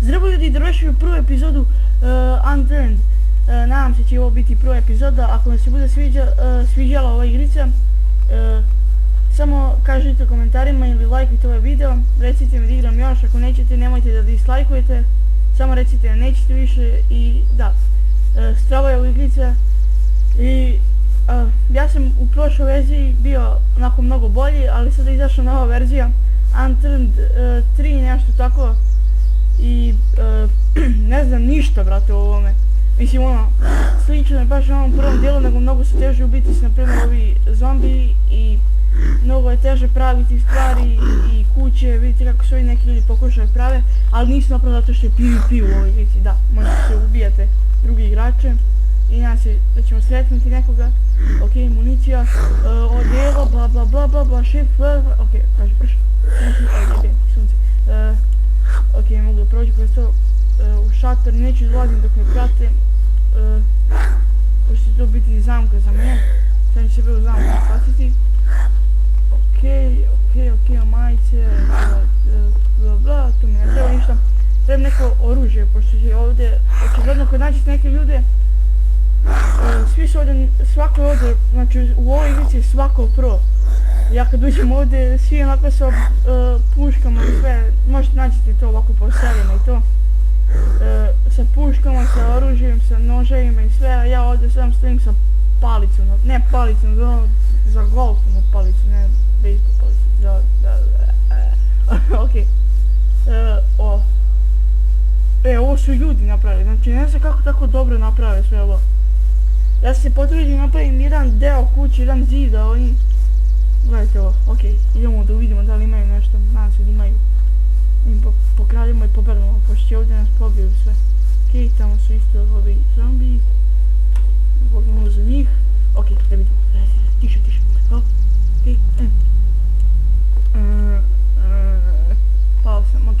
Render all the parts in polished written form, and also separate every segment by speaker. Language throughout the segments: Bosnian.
Speaker 1: Zdravo ljudi, došli u prvu epizodu Unturned. Nadam se će ovo biti prva epizoda. Ako vam se bude sviđala ova igrica, samo kažite u komentarima ili lajkujte ovaj video. Recite mi da igram još, ako nećete nemojte da dislajkujete. Samo recite da nećete više i da. Strava je ova igrica i ja sam u prošloj verziji bio onako mnogo bolji, ali sada je izašla nova verzija Unturned 3, nešto tako. I ne znam ništa, brate, o ovome. Mislim, ono, slično je baš na ovom prvom dijelu, nego mnogo su teže ubiti se, na primjer, ovi zombi i mnogo je teže praviti stvari i kuće. Vidite kako su ovi neki ljudi pokušali prave, ali nisu napravo zato što je PvP u ovoj igrici, da, možete se ubijate drugi igrače i nadam se da ćemo sretnuti nekoga. Ok, municija, odijelo, bla bla bla bla bla, shift, ok, kaže prš, sunce. Ok, mogu da prođu kroz to u šator, neću izlazim dok me prate, pošto će to biti zamka za mene, sad ću sebe u zamku spasiti. Ok, majice, bla bla, to mi ne treba ništa, treba neko oružje, pošto će ovdje, očigledno kad nađete neke ljude, svi su ovdje, svako je ovdje, znači u ovoj igrici je svako pro. Ja kad uđem ovdje, svi onako sa puškama i sve, možete naći to ovako po selima i to. Sa puškama, sa oružjem, sa noževima i sve, a ja ovdje sam stojim sa palicom, ne palicom, za golfnu palicu, ne bejsbol palicu, ok. Ovo su ljudi napravili, znači ne znam kako tako dobro naprave sve ovo. Ja se potrudim napravim jedan deo kuće, jedan zid, a oni... Gledajte ovo, ok, idemo da vidimo da li imaju nešto, nadam se da imaju. Mi pokradimo i pobegnemo, pošto će ovdje nas pobiju sve. Ok, tamo su isto ovi zombi. Pognemo za njih. Ok, da vidimo, tiše. Ok, pao sam, ok.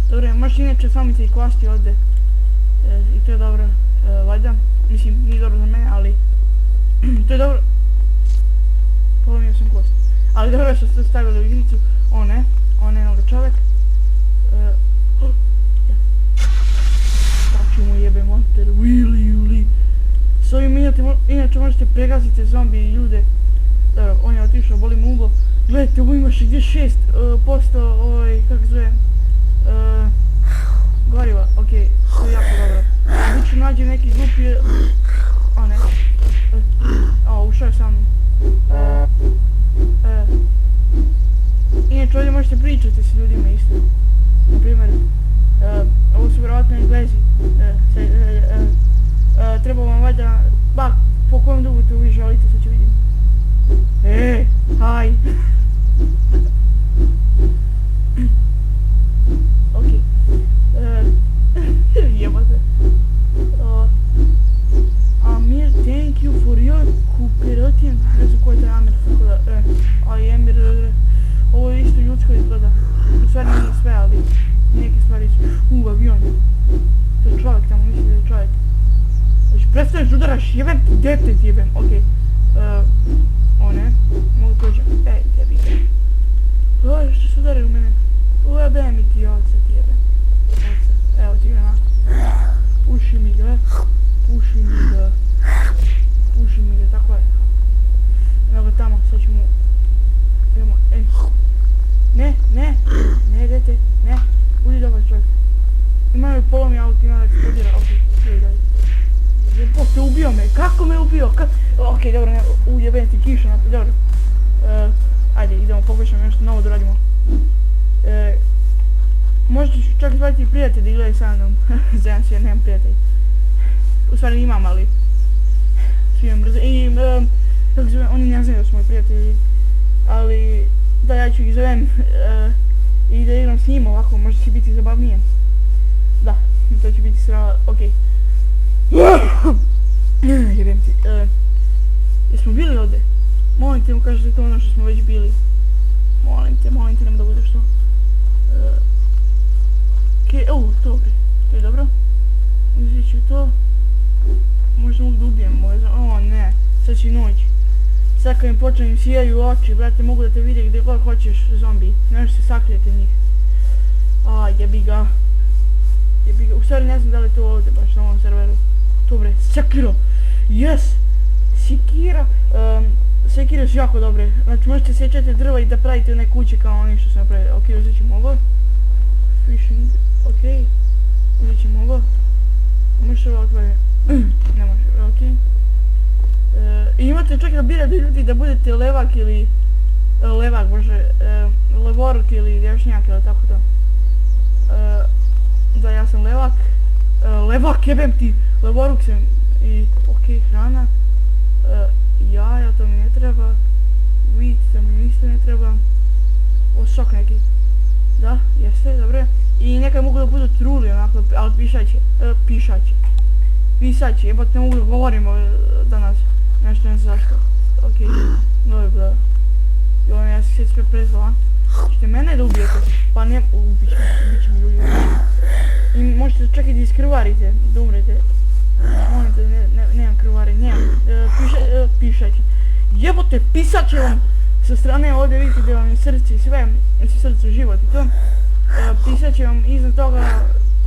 Speaker 1: Dobro, možeš inače samice i kosti ovdje. I to je dobro, valjda. Mislim, nije dobro za mene, ali... to je dobro. Polomio sam kost. Ali dobro što ste stavili u igricu. On je noga čovjek. Tači mu jebe monster, really. S ovim inače možete pregaziti zombi i ljude. Dobro, on je otišao, boli mu ugo. Gledajte, ovo ima 66% kako zove, goriva, ok, to je jako dobro. Obično nađe neki glupi, ušao je sa mnom. Inače ovdje možete pričati s ljudima isto. Naprimjer, ovo su vjerojatno Englezi. Treba vam valjda, po kojem dugu tu vi želite, sad ću vidim. Hi! Ok. Jebate. Amir, thank you for your cooperation. Ne znam ko je taj Amir, tako da, Emir, ovo je isto ljudsko izgleda. U stvari nije sve, ali neke stvari su. Avion. To je čovjek tamo, mislim da je čovjek. Znači, prestaneš da udaraš, jebem ti, dete ti jebem, okej. Mogu prođem, jebi ga. Što se udari u mene? Ujebem mi ti oca ti jebem. Evo ti ga onako. Puši mi ga, tako je. Evo ga tamo, sad ćemo... Idemo, ne dete, ne, budi dobar čovjek. Imaju polomi auto, ima da eksplodira, okej, dalje. Jebote, ubio me, kako me ubio, okej, dobro, ujebem ti kiša, dobro. Ajde, idemo, pokušamo nešto novo da radimo. Možda ću čak zvati i prijatelj da igraju sa mnom, zajedno se jer nemam prijatelj. U stvari imam, ali... Svi imam brzo, i kako zove, oni ne znaju da su moji prijatelji, ali... Da, ja ću ih zovem i da igram s njima ovako, možda će biti zabavnije. Da, to će biti srava, okej. Jebem ti. Jesmo bili ovdje? Molim te mu kažete to ono što smo već bili. Molim te, nema da budeš to. Okej, to je dobro. Uzet ću to. Možda mogu da ubijem, ne, sad će noć. Sad kad mi počnem sijaju oči, brate, mogu da te vide gdje god hoćeš, zombi. Ne možeš se sakrijeti njih. Jebi ga. stvari ne znam da li je to ovdje baš na ovom serveru. Dobre, Sekiro! Yes! Sekira! Sekire su jako dobre. Znači možete sjećati drva i da pravite one kuće kao oni što su napravili. Ok, uzet ćemo ovo. Fishing, ok. Uzet ćemo ovo. Možeš ovo otvoriti? Ne može, ok. I imate čak da birate ljudi da budete levak ili... Levak, bože, levoruk ili lješnjak ili tako to. Da, ja sam levak. Levak, jebem ti, levoruk sam. I, ok, hrana. Jaja, to mi ne treba. Wheat, to mi isto ne treba. O, sok neki. Da, jeste, dobro. I nekaj mogu da budu truli onako, ali pišaći, jebate, ne mogu da govorimo danas. Nešto ne znam zašto. Ok, dobro, da. Joj, ja se sve prezvala. Ćete mene da ubijete? Pa ne, ubit će mi ljudi. I možete čak i da iskrvarite, da umrete. Molim te, nemam krvari, nemam. Pišaći. Jebote, pisat će vam sa strane ovdje, vidite da vam je srce i sve, srce, život i to. Pisat će vam iznad toga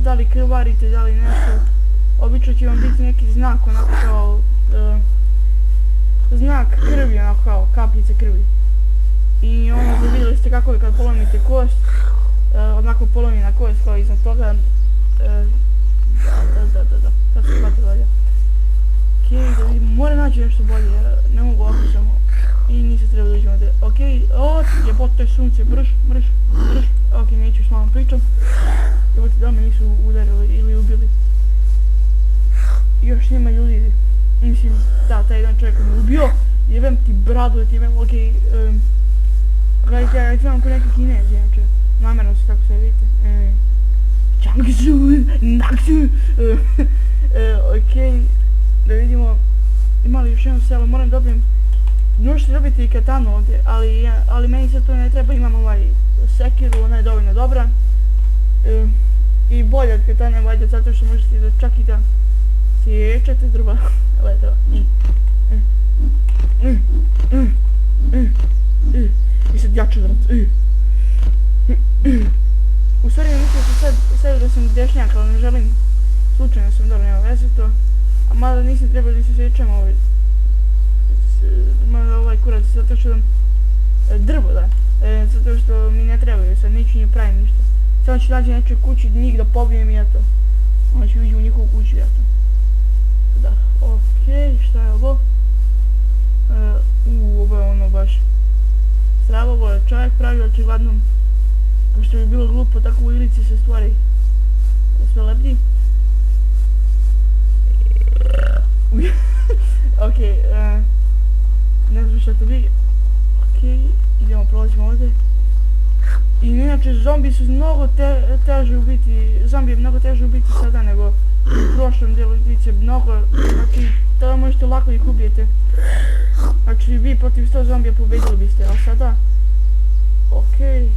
Speaker 1: da li krvarite, da li nešto. Obično će vam biti neki znak, onako kao... znak krvi, onako kao kapljice krvi. I ono, vidjeli ste kako je kad polomite kost, onako polomljena kost kao iznad toga. Da, sad se shvatilo dalje. Okej, da vidimo, moram naći nešto bolje, ne mogu ovako samo. I nisam treba da uđemo. Okej, jebote sunce, brš. Ok, neću s malom pričom. Jebote, da me nisu udarili ili ubili. Još nema ljudi. Mislim, da, taj jedan čovjek me ubio. Jebem ti bradu, ti jebem, okej. Gledajte, ja imam ko neki Kinez, inače. Namjerno se tako sve vidite. Changsu, Naksu. Okej, da vidimo. Ima li još jedno selo, moram dobijem. Možete dobiti i katanu ovdje, ali meni sad to ne treba, imam ovaj sekiru, ona je dovoljno dobra. I bolje od katane valjda, zato što možete da čak i da sjećate drva. Gledajte ovo. I sad jaču vrat. U stvari mislio sam sad da sam dešnjak, ali ne želim. Slučajno sam, dobro, nema veze to. A mada nisam trebao da se sjećam ovaj kurac, zato što drvo, da. Zato što mi ne trebaju, sad neću njih pravim ništa. Samo ću naći nečoj kući, njih da pobijem i eto. Onda ću ići u njihovu kuću i eto. Da, okej, šta je ovo? Ovo je ono baš strava, ovo je čovjek pravi očigledno. Pošto bi bilo glupo, tako u igrici se stvari sve lebdi. Okej, ne znam šta to bi. Okej, idemo, prolazimo ovdje. I inače zombi su mnogo teže ubiti, zombi je mnogo teže ubiti sada nego u prošlom dijelu igrice, mnogo, znači tada možete lako ih ubijete. Znači vi protiv 100 zombija pobedili biste, a sada, okej,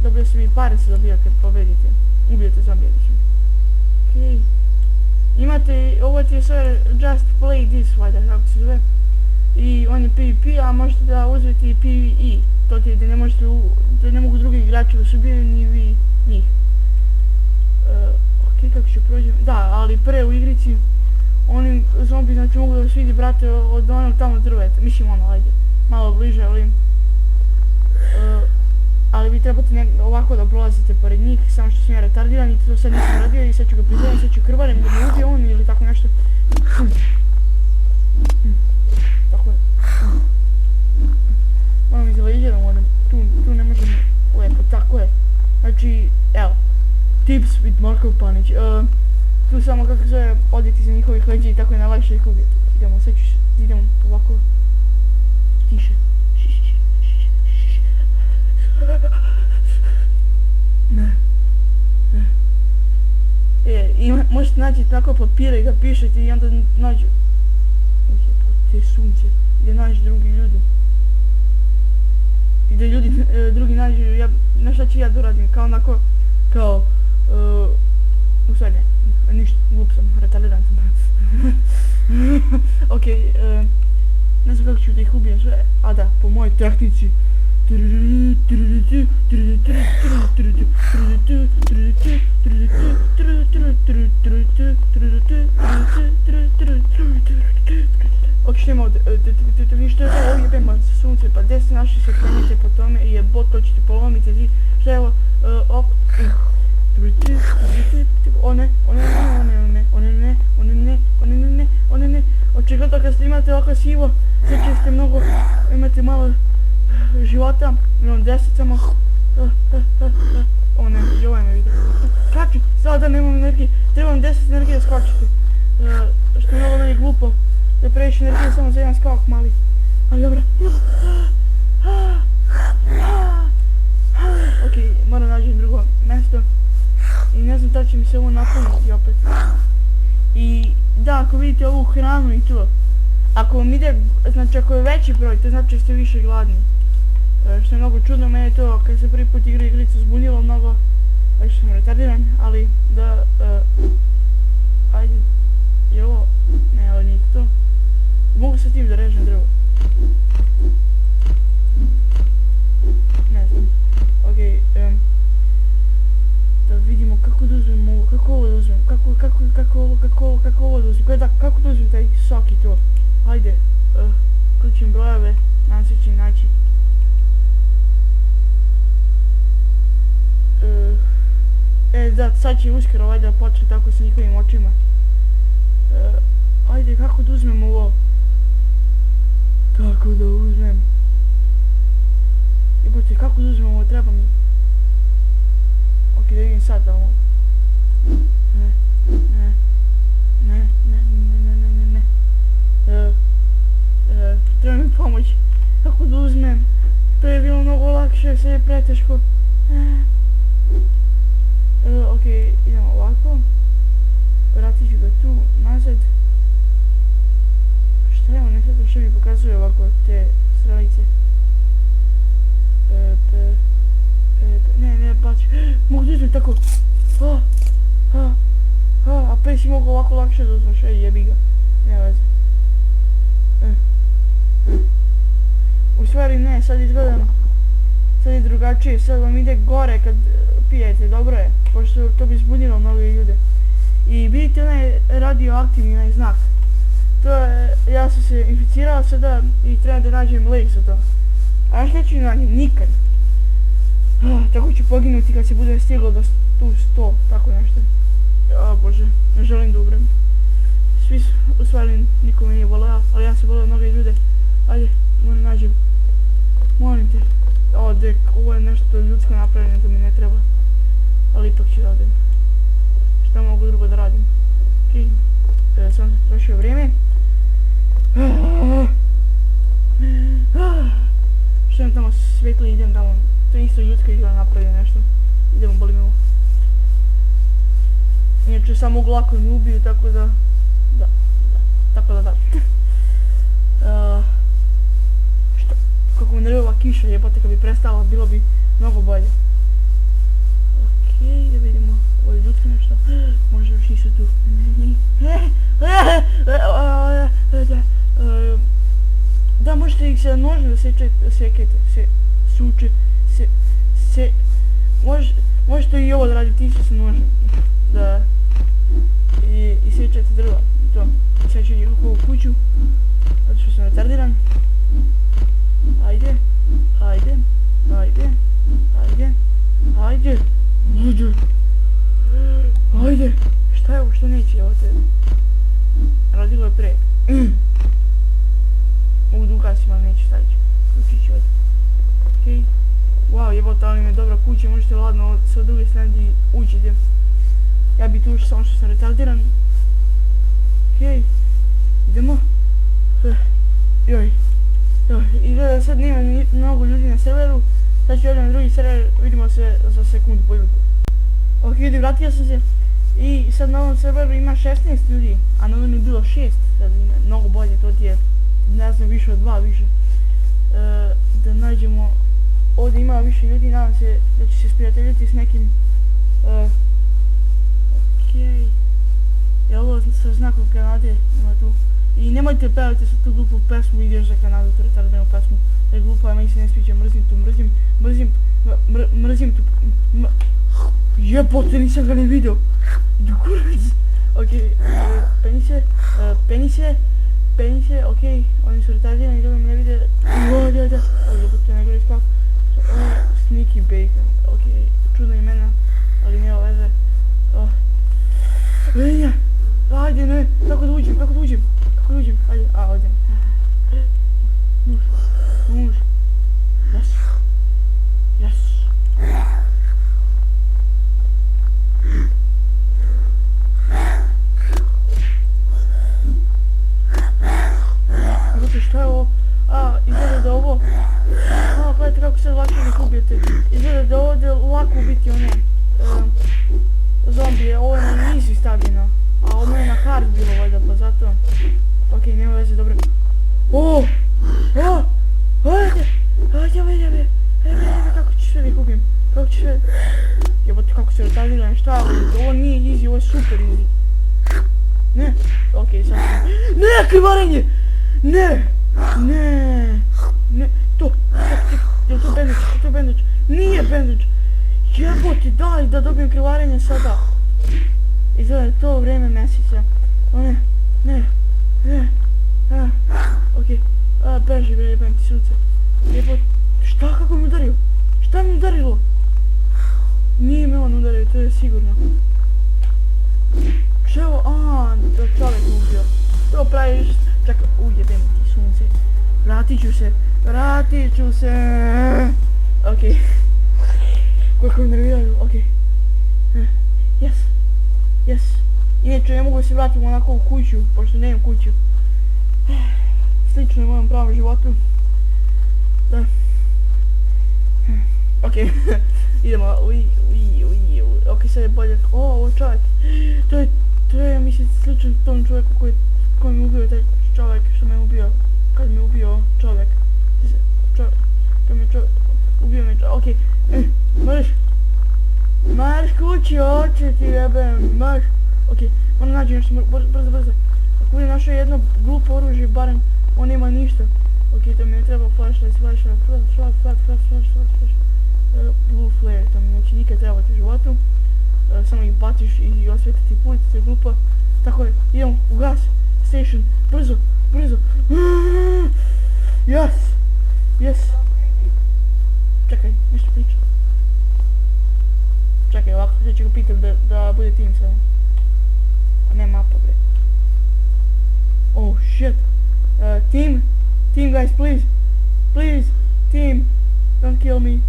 Speaker 1: dobio sam i pare se dobija kad pobedite, ubijete zombije, mislim. Okej, imate, ovo ti je sve just play this, valjda, kako se zove. I on je PvP, a možete da uzmete i PvE, to ti je da ne možete, da ne mogu drugi igrači da se ubijaju ni vi njih. Okej, kako ću prođem, da, ali pre u igrici, oni zombi znači mogu da vas vidi, brate, od onog tamo drveta, mislim ono, ajde, malo bliže, ali vi trebate ovako da prolazite pored njih, samo što sam ja retardiran i to sad nisam radio i sad ću ga prizavam, sad ću krvarim da me ubije on ili tako nešto. Tako je. Moram iz leđera, tu ne možemo lepo, tako je. Znači, evo, tips with Marko Panić. Tu samo kako zove, odjeti za njihovih leđa i tako je najlakše ih ubijeti. Idemo, sad ću, idemo ovako, tiše. Možete naći tako papira i da pišete i onda nađu te sunce, gdje nađu drugi ljudi. I da ljudi drugi nađu, znaš šta ću ja doradim, kao onako, kao, u stvari ne, ništa, glup sam, retardiran sam. Okej, ne znam kako ću da ih ubijem sve, a da, po mojoj tehnici. našli se, penjete po tome i jebot, to ćete polomiti zid. Šta je ovo? O ne. Očigledno kad ste imate ovako sivo, sad ćete mnogo, imate malo života, imam 10 samo. O ne, i ovaj me vidio. Skači, sada nemam energije, trebam 10 energije da skočiti. Što je mnogo meni glupo, da previše energije samo za jedan skok mali. Ali dobro. Ok, moram naći drugo mjesto. I ne znam da će mi se ovo napuniti opet. I da, ako vidite ovu hranu i to, ako vam ide, znači ako je veći broj, to znači da ste više gladni. Što je mnogo čudno, mene je to kad se prvi put igra igricu zbunilo mnogo, što sam retardiran, ali da, ajde, je ovo, ne, ovo nije to. Mogu sa tim da režem drvo. Ne znam, okej, da vidimo kako da uzmem ovo, kako ovo da uzmem, kako ovo da uzmem, kako da uzmem taj sok i to. Ajde, ključim brojeve, nadam se će naći. Da, sad će uskoro valjda početi tako sa njihovim očima. Ajde, kako da uzmem ovo? Kako da uzmem? Jebote, kako da uzmem ovo, treba mi. Ok, da vidim sad da ovo. Ne. Treba mi pomoć. Kako da uzmem? To je bilo mnogo lakše, sve je preteško. Ok, idemo ovako. Vratit ću ga tu, nazad. Šta je ovo, nekako što mi pokazuje ovako te strelice. Ne, baci. Mogu da uzmem tako. A pre si mogu ovako lakše da uzmeš, jebi ga. Ne veze. U stvari ne, sad izgledam. Sad je drugačije, sad vam ide gore kad pijete, dobro je. Pošto to bi zbunilo mnoge ljude. I vidite onaj radioaktivni onaj znak. To je, ja sam se inficirao sada i treba da nađem lijek za to. A što ću nađem? Nikad. Tako ću poginuti kad se bude stiglo do tu 100, tako nešto. O Bože, ne želim da umrem. Svi su, u stvari nikome nije voleo, ali ja sam voleo mnoge ljude. Ajde, moram nađem. Molim te. O, dek, ovo je nešto ljudsko napravljeno, to mi ne treba. Ali ipak ću da odem. Šta mogu drugo da radim? Ok, sam se trošio vrijeme. Što tamo svetli, idem tamo. To je isto ljudska igra napravljeno nešto. Idemo, boli me ovo. Inače sam mogu lako mi ubiju, tako da... Tako da. Što? Kako me nervira kiša, jebate, kad bi prestala, bilo bi mnogo bolje. Okej, da vidimo, ovo je ljudsko nešto. Možda još nisu tu. Da, možete ih se nožem da sekete, možete i ovo da radite isto sa nožem. Da, i sjećate drva, i to. Sad ću njihovu kuću, zato što sam retardiran. Ajde. Šta je ovo, što neće, evo te. Radilo je pre. Mogu da ugasim, ali neću, stavit ću. Ključić ovdje. Okej. Wow, jebote, ali mi je dobra kuća, možete ladno sa druge strane uđete. Ja bi tu ušao samo što sam retardiran. Okej. Idemo. Izgleda da sad nema mnogo ljudi na serveru. Sad ću odem na drugi server, vidimo se za sekundu po ljubu. Ok, ljudi, vratio sam se. I sad na ovom serveru ima 16 ljudi, a na ovom je bilo 6. Sad ima mnogo bolje, to ti je, ne znam, više od 2 više. Da nađemo, ovdje ima više ljudi, nadam se da će se sprijateljiti s nekim. Okej. Je ovo sa znakom Kanade, ima tu. I nemojte pevati sa tu glupu pesmu, ideš za Kanadu, tu retardenu pesmu. Jer glupa je, meni se ne sviđa, mrzim tu. Jebote, nisam ga ne vidio. Kurac. Okej, penise, okej, oni su retardirani, da me ne vide. O, jebote, ne hard bilo valjda, pa zato. Okej, nema veze, dobro. Ajde, kako ću sve da ih ubijem, kako ću sve... Jebote, kako se retardiram, šta, ovo nije easy, ovo je super easy. Ne, okej, sad sam... Ne, krivarenje! Ne, to, je to bandage, nije bandage. Jebote, daj da dobijem krivarenje sada. Izgleda je to vrijeme mjeseca. Ne, okej, beži bre, jebem ti sunce. Jebote, šta, kako mi udario? Šta mi udarilo? Nije me on udario, to je sigurno. Čevo, to čovjek me ubio. To praviš, čekaj, ujebem ti sunce. Vratit ću se. Okej. Koliko me nerviraju, okej. Yes. Inače, ne mogu da se vratim onako u kuću, pošto nemam kuću. Slično je mojem pravom životu. Da. Okej, idemo, okej, sad je bolje, ovo čovjek, to je, mislim, sličan tom čovjeku koji me ubio, taj čovjek što me ubio, kad me ubio čovjek, ubio me čovjek, okej, marš kući, oče ti jebem, marš, okej, moram nađi nešto, brzo, ako budem našao jedno glupo oružje, barem on nema ništa, okej, to mi je treba flashlight, blue flare, to mi neće nikad trebati u životu, samo ih baciš i osvijetiti put, to je glupo, tako je, idemo u gas station, brzo, yes, čekaj, nešto pričam, čekaj, ovako, sad ću ga pitam da bude team samo, a ne mapa bre, oh shit, team guys, please, team, don't kill me.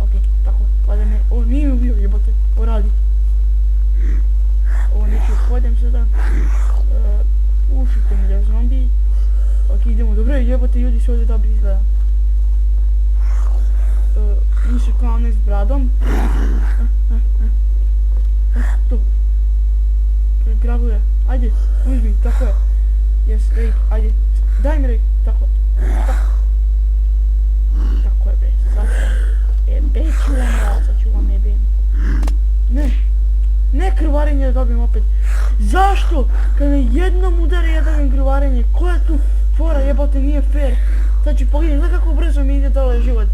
Speaker 1: Okej, tako, valjda me, ovo nije mi ubio, jebote, ovo radi. Ovo neću hodem sada. Ušite mi da je zombi. Okej, idemo, dobro, jebote, ljudi su ovdje dobri izgleda. Nisu kao ne s bradom. Tu. Grabuje, ajde, uzmi, tako je. Yes, rejk, ajde, daj mi rejk, tako je bre, sad ću vam jebem. Ne krvarenje da dobijem opet. Zašto? Kad me jednom udari ja dobijem krvarenje, koja je tu fora, jebote, nije fair. Sad ću pogledati, gledaj kako brzo mi ide dole život.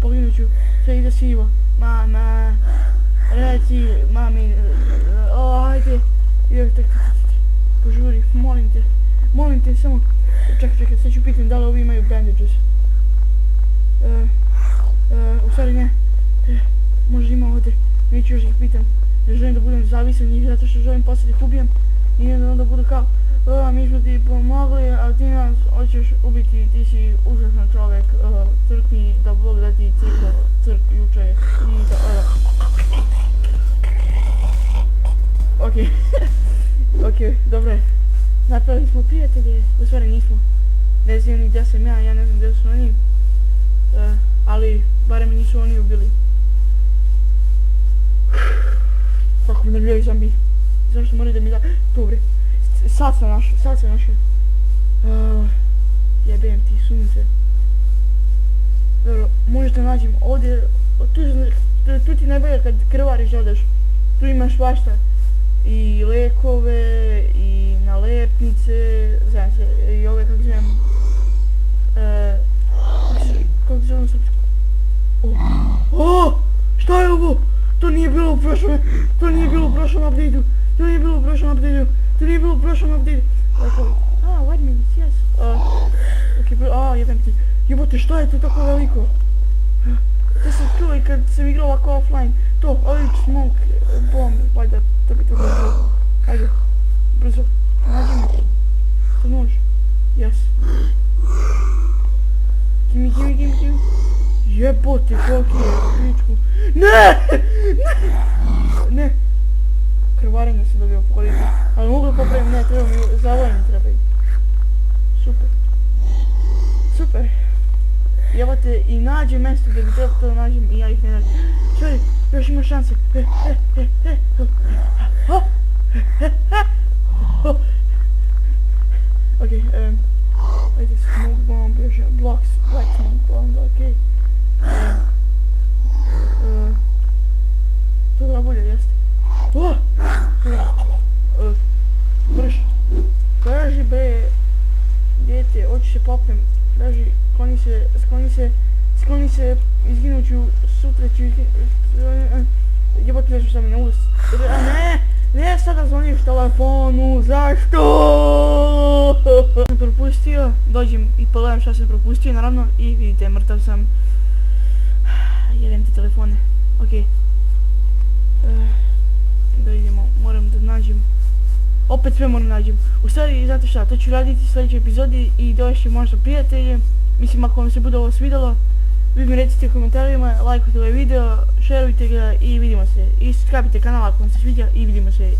Speaker 1: Pogledat ću, sve ide sivo. Mama, reci, mami, ajde, požuri, molim te, samo, čekaj, sad ću pitam da li ovi imaju bandages. U stvari ne, možda ima ovdje, neću još ih pitam, jer želim da budem zavisan njih zato što želim posle ih ubijem i onda budu kao, mi smo ti pomogli, a ti nas hoćeš ubiti, ti si užasan čovjek, crkni da Bog da ti juče i da, Okej, dobro je. Napravili smo prijatelje, u stvari nismo. Ne znam ni gdje sam ja ne znam gdje su oni. Ali, barem mi nisu oni ubili. Kako mi nerviraju zombi. Zašto moraju da mi da... Dobre. Sad sam našao. Jebem ti sunce. Dobro, možete nađem ovdje... Tu ti najbolje kad krvariš odeš. Tu imaš svašta. I lekove, i nalepnice, znam se, i ove kako zovem, kako zovem srpsko. Šta je ovo? To nije bilo u prošlom updateu. What minutes, yes. Ok, jebem ti. Jebote, šta je to tako veliko? To sam čuo i kad sam igrao ovako offline. To, ovi smoke bomb, valjda, to bi to bilo. Hajde, brzo, nađi mi. To nož. Yes. Gimme. Jebote, koliki je pičku. Ne! Krvarenje sam dobio koliko. Ali mogu da popravim, ne, treba mi, za ovo mi trebaju. Super. jebate, i nađem mjesto gdje bi trebalo to nađem i ja ih ne nađem. Čovjek, još ima šanse. Okej, ajde, smoke bomb, još je blocks, black smoke bomb, okej. To treba bolje, jeste. Brži bre, dijete, hoću se popnem, brži, skloni se, izginut ću, sutra ću jebati nešto što mi ne ulaz. Ne sada zvoniš telefonu, zašto? Sam propustio, dođem i pogledam šta sam propustio naravno i vidite, mrtav sam. Jebem te telefone, okej. Da idemo, moram da nađem. Opet sve moram nađem. U stvari, znate šta, to ću raditi u sljedećoj epizodi i dovešće možda prijatelje. Mislim, ako vam se bude ovo svidjelo, vi mi recite u komentarima, lajkujte ovaj video, šerujte ga i vidimo se. I subscribe kanal ako vam se sviđa i vidimo se.